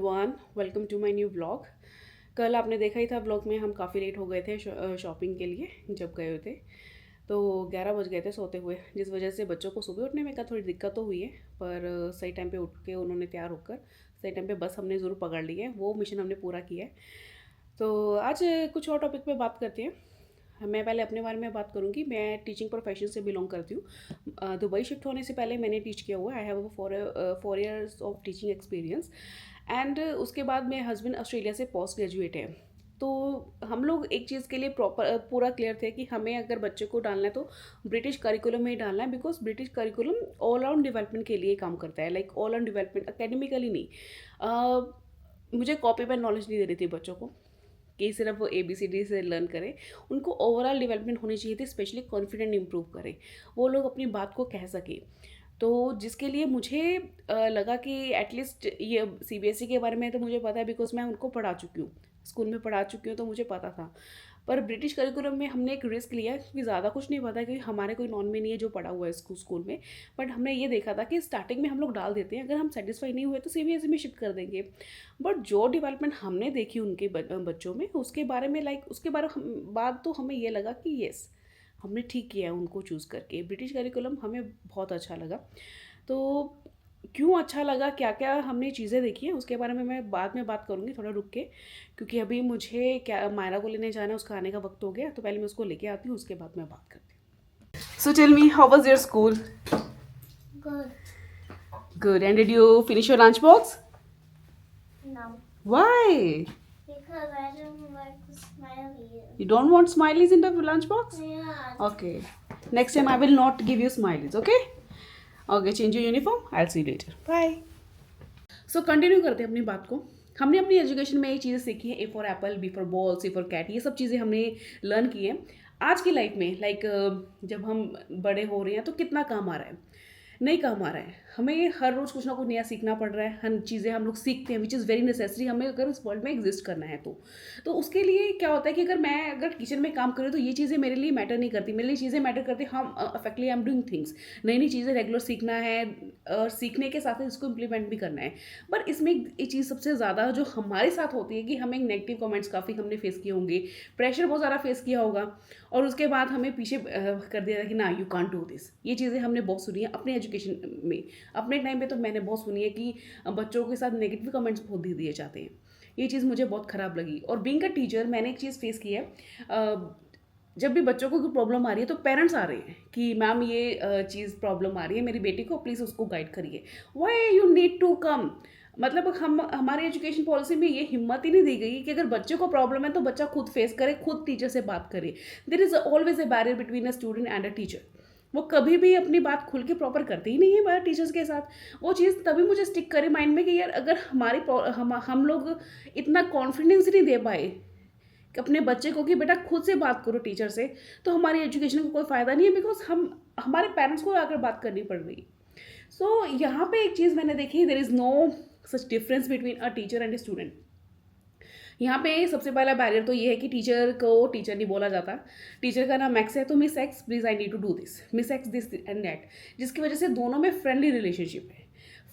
Everyone, welcome to my new vlog. कल आपने देखा ही था व्लॉग में हम काफ़ी लेट हो गए थे शॉपिंग के लिए जब गए हुए थे। तो 11 बज गए थे सोते हुए, जिस वजह से बच्चों को सुबह उठने में का थोड़ी दिक्कत तो हुई है। पर सही टाइम पे उठ के उन्होंने तैयार होकर सही टाइम पे बस हमने ज़रूर पकड़ ली है, वो मिशन हमने पूरा किया है। तो आज कुछ और टॉपिक पे बात करते हैं। मैं पहले अपने बारे में बात करूँगी। मैं टीचिंग प्रोफेशन से बिलोंग करती हूँ। दुबई शिफ्ट होने से पहले मैंने टीच किया हुआ है। I have 4 years of teaching experience. And उसके बाद मेरे हस्बैंड ऑस्ट्रेलिया से पोस्ट ग्रेजुएट है। तो हम लोग एक चीज़ के लिए प्रॉपर पूरा क्लियर थे कि हमें अगर बच्चे को डालना है तो ब्रिटिश करिकुलम में ही डालना है, because British curriculum all round development के लिए काम करता है। Like all round development, academically नहीं। मुझे कॉपी पेन नॉलेज नहीं दे रही थी बच्चों को कि सिर्फ वो ABCD से लर्न करें। उनको ओवरऑल डेवलपमेंट होनी चाहिए थी, स्पेशली कॉन्फिडेंट इंप्रूव करें, वो लोग अपनी बात को कह सकें। तो जिसके लिए मुझे लगा कि एटलीस्ट ये CBSE के बारे में तो मुझे पता है, बिकॉज मैं उनको पढ़ा चुकी हूँ, स्कूल में पढ़ा चुकी हूँ, तो मुझे पता था। पर ब्रिटिश करिकुलम में हमने एक रिस्क लिया क्योंकि ज़्यादा कुछ नहीं पता, क्योंकि हमारे कोई नॉन में नहीं है जो पढ़ा हुआ है स्कूल में। बट हमने ये देखा था कि स्टार्टिंग में हम लोग डाल देते हैं, अगर हम सेटिस्फाई नहीं हुए तो CBSE में शिफ्ट कर देंगे। बट जो डेवलपमेंट हमने देखी उनके बच्चों में, उसके बारे में उसके बाद तो हमें ये लगा कि येस, हमने ठीक किया है उनको चूज़ करके। ब्रिटिश करिकुलम हमें बहुत अच्छा लगा। तो क्यों अच्छा लगा, क्या क्या हमने चीज़ें देखी हैं, उसके बारे में मैं बाद में बात करूँगी थोड़ा रुक के, क्योंकि अभी मुझे क्या मायरा को लेने जाना है, उसका आने का वक्त हो गया। तो पहले मैं उसको लेके आती हूँ, उसके बाद मैं बात करती हूँ। So tell me, how was your school? Good. Good. And did you finish your lunch box? No. Why? Because I don't like the smiley. You don't want smileys in the lunch box? Yeah. Okay. Next time I will not give you smileys, okay? Okay, change your uniform. I'll see you later. Bye. So continue करते हैं अपनी बात को। हमने अपनी education में ये चीज़ें सीखी हैं, A for apple, B for ball, C for cat, ये सब चीज़ें हमने लर्न की हैं। आज की लाइफ में जब हम बड़े हो रहे हैं तो कितना काम आ रहा है, नहीं काम आ रहा है। हमें हर रोज़ कुछ ना कुछ नया सीखना पड़ रहा है। हर चीज़ें हम लोग सीखते हैं विच इज़ वेरी नेसेसरी, हमें अगर इस वर्ल्ड में एग्जिस्ट करना है तो उसके लिए क्या होता है कि अगर किचन में काम करूँ तो ये चीज़ें मेरे लिए मैटर नहीं करती। मेरे लिए चीज़ें मैटर करती, हम अफेक्टली आई एम डूइंग थिंग्स। नई नई चीज़ें रेगुलर सीखना है और सीखने के साथ साथ इसको इम्प्लीमेंट भी करना है। पर इसमें एक चीज़ सबसे ज़्यादा जो हमारे साथ होती है कि हमें नेगेटिव कमेंट्स काफ़ी हमने फेस किए होंगे, प्रेशर बहुत ज़्यादा फेस किया होगा, और उसके बाद हमें पीछे कर दिया था कि ना, यू कांट डू दिस। ये चीज़ें हमने बहुत सुनी है अपने एजुकेशन में। अपने टाइम पे तो मैंने बहुत सुनी है कि बच्चों के साथ नेगेटिव कमेंट्स बहुत दे दिए जाते हैं। ये चीज़ मुझे बहुत ख़राब लगी। और बीइंग अ टीचर मैंने एक चीज़ फेस की है। जब भी बच्चों को कोई प्रॉब्लम आ रही है तो पेरेंट्स आ रहे हैं कि मैम ये चीज़ प्रॉब्लम आ रही है मेरी बेटी को, प्लीज़ उसको गाइड करिए। Why you need to come? मतलब हमारी एजुकेशन पॉलिसी में ये हिम्मत ही नहीं दी गई कि अगर बच्चे को प्रॉब्लम है तो बच्चा खुद फेस करे, खुद टीचर से बात करे। There is always a barrier between a student and a teacher. वो कभी भी अपनी बात खुल के प्रॉपर करते ही नहीं है बाहर टीचर्स के साथ। वो चीज़ तभी मुझे स्टिक करे माइंड में कि यार, अगर हम लोग इतना कॉन्फिडेंस नहीं दे पाए कि अपने बच्चे को कि बेटा खुद से बात करो टीचर से, तो हमारी एजुकेशन को कोई फ़ायदा नहीं है, बिकॉज हमारे पेरेंट्स को आकर बात करनी पड़ रही। सो यहाँ पे एक चीज़ मैंने देखी, there is no such difference between a teacher and a student. यहाँ पे सबसे पहला बैरियर तो ये है कि टीचर को टीचर नहीं बोला जाता। टीचर का नाम एक्स है तो miss X, please I need to do this, miss X this and that, जिसकी वजह से दोनों में फ्रेंडली रिलेशनशिप है।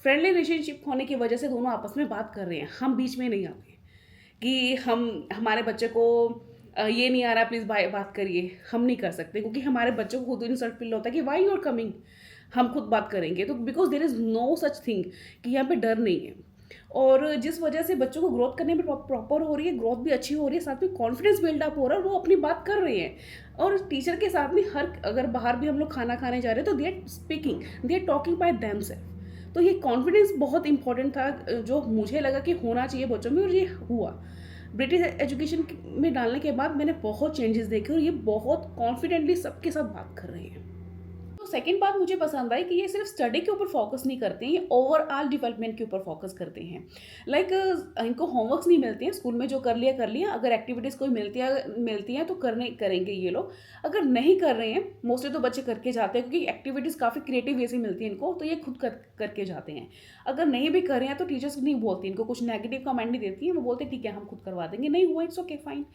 फ्रेंडली रिलेशनशिप होने की वजह से दोनों आपस में बात कर रहे हैं, हम बीच में नहीं आते कि हमारे बच्चे को ये नहीं आ रहा, प्लीज़ बात करिए। हम नहीं कर सकते क्योंकि हमारे बच्चों को खुद इंसल्ट फील होता है कि वाई यू आर कमिंग, हम खुद बात करेंगे। तो because there is no such thing कि यहाँ पे डर नहीं है। और जिस वजह से बच्चों को ग्रोथ करने में प्रॉपर हो रही है, ग्रोथ भी अच्छी हो रही है, साथ में कॉन्फिडेंस बिल्डअप हो रहा है, और वो अपनी बात कर रहे हैं। और टीचर के साथ में अगर बाहर भी हम लोग खाना खाने जा रहे हैं तो they are speaking, they are talking by themselves. तो ये कॉन्फिडेंस बहुत इंपॉर्टेंट था, जो मुझे लगा कि होना चाहिए बच्चों में, और ये हुआ। ब्रिटिश एजुकेशन में डालने के बाद मैंने बहुत चेंजेस देखे, और ये बहुत कॉन्फिडेंटली सबके साथ बात कर रहे हैं। तो सेकंड बात मुझे पसंद आई कि ये सिर्फ स्टडी के ऊपर फोकस नहीं करते हैं, ये ओवरऑल डेवलपमेंट के ऊपर फोकस करते हैं। इनको होमवर्क्स नहीं मिलते हैं स्कूल में, जो कर लिया। अगर एक्टिविटीज़ कोई मिलती हैं तो करेंगे ये लोग। अगर नहीं कर रहे हैं, मोस्टली तो बच्चे करके जाते हैं क्योंकि एक्टिविटीज़ काफ़ी क्रिएटिव वे से मिलती हैं इनको, तो ये खुद करके जाते हैं। अगर नहीं भी कर रहे हैं तो टीचर्स नहीं बोलती, इनको कुछ नेगेटिव कमेंट नहीं देती हैं, वो बोलते हैं ठीक है हम खुद करवा देंगे, नहीं हुआ इट्स ओके फाइन।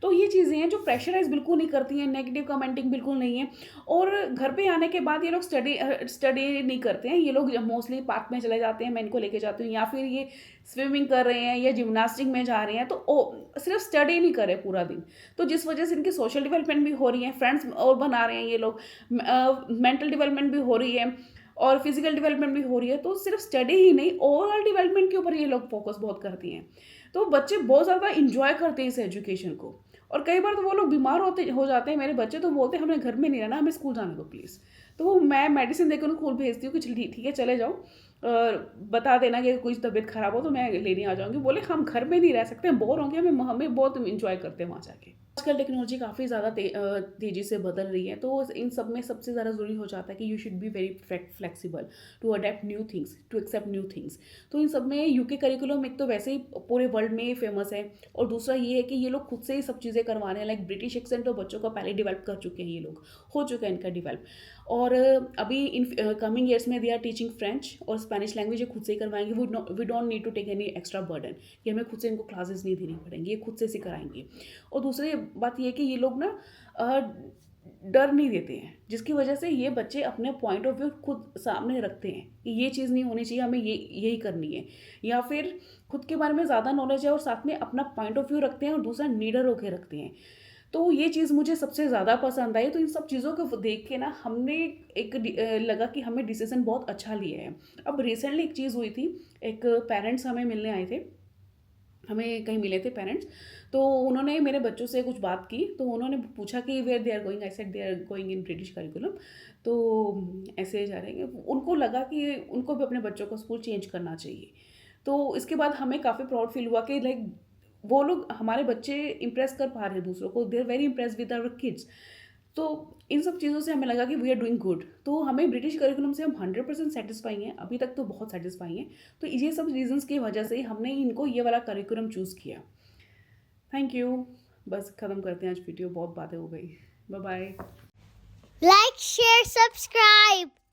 तो ये चीज़ें हैं जो प्रेशराइज बिल्कुल नहीं करती हैं, नेगेटिव कमेंटिंग बिल्कुल नहीं है। और घर पे आने के बाद ये लोग स्टडी नहीं करते हैं, ये लोग मोस्टली पार्क में चले जाते हैं, मैं इनको लेके जाती हूँ, या फिर ये स्विमिंग कर रहे हैं या जिम्नास्टिक में जा रहे हैं, तो सिर्फ स्टडी नहीं कर रहे पूरा दिन, तो जिस वजह से इनकी सोशल डेवलपमेंट भी हो रही है, फ्रेंड्स और बना रहे हैं ये लोग, मेंटल डेवलपमेंट भी हो रही है और फिजिकल डेवलपमेंट भी हो रही है। तो सिर्फ स्टडी ही नहीं, ओवरऑल डेवलपमेंट के ऊपर ये लोग फोकस बहुत करती हैं। तो बच्चे बहुत ज़्यादा इंजॉय करते हैं इस एजुकेशन को, और कई बार तो वो लोग बीमार हो जाते हैं, मेरे बच्चे तो बोलते हैं हमें घर में नहीं रहना, हमें स्कूल जाने दो प्लीज़। तो वो मैं मेडिसिन देकर उनको स्कूल भेजती हूँ कि चलिए ठीक है चले जाओ, और बता देना कि कुछ तबीयत खराब हो तो मैं लेने आ जाऊँगी। बोले हम घर में नहीं रह सकते, हम बोर होंगे, हमें बहुत इंजॉय करते हैं वहाँ जाके। आजकल टेक्नोलॉजी काफ़ी ज़्यादा तेज़ी से बदल रही है, तो इन सब में सबसे ज़्यादा ज़रूरी हो जाता है कि you should be very flexible to adapt new things, to accept new things. तो इन सब में यूके करिकुलम एक तो वैसे ही पूरे वर्ल्ड में फेमस है, और दूसरा ये है कि ये लोग खुद से ही सब चीज़ें करवा रहे हैं। लाइक ब्रिटिश एक्सेंट तो बच्चों का पहले डेवलप कर चुके हैं, ये लोग हो चुका है इनका डेवलप, और अभी इन कमिंग ईयर्स में दे आर टीचिंग फ्रेंच और स्पेनिश लैंग्वेज ये खुद से ही करवाएंगे। We don't need to take any extra burden कि हमें खुद से इनको क्लासेस नहीं देनी पड़ेंगी, ये खुद से सिखाएंगे। और दूसरी बात ये है कि ये लोग ना डर नहीं देते हैं, जिसकी वजह से ये बच्चे अपने पॉइंट ऑफ व्यू खुद सामने रखते हैं कि ये चीज़ नहीं होनी चाहिए, हमें यही करनी है, या फिर खुद के बारे में ज़्यादा नॉलेज है और साथ में अपना पॉइंट ऑफ व्यू रखते हैं, और दूसरा नीडर होकर रखते हैं। तो ये चीज़ मुझे सबसे ज़्यादा पसंद आई। तो इन सब चीज़ों को देख के ना हमने लगा कि हमें डिसीजन बहुत अच्छा लिया है। अब रिसेंटली एक चीज़ हुई थी, एक पेरेंट्स हमें मिलने आए थे, हमें कहीं मिले थे पेरेंट्स, तो उन्होंने मेरे बच्चों से कुछ बात की, तो उन्होंने पूछा कि where they are going, I said they are going in British curriculum. तो ऐसे जा रहे हैं, उनको लगा कि उनको भी अपने बच्चों को स्कूल चेंज करना चाहिए। तो इसके बाद हमें काफ़ी प्राउड फील हुआ कि लाइक वो लोग, हमारे बच्चे इम्प्रेस कर पा रहे हैं दूसरों को, they are very impress with our kids. तो इन सब चीज़ों से हमें लगा कि वी आर डूइंग गुड। तो हमें ब्रिटिश करिकुलम से हम 100% सेटिस्फाई हैं, अभी तक तो बहुत सेटिस्फाई हैं। तो ये सब रीजंस की वजह से हमने इनको ये वाला करिकुलम चूज़ किया। Thank you. बस ख़त्म करते हैं आज वीडियो, बहुत बातें हो गई। Bye bye. Like, share, subscribe.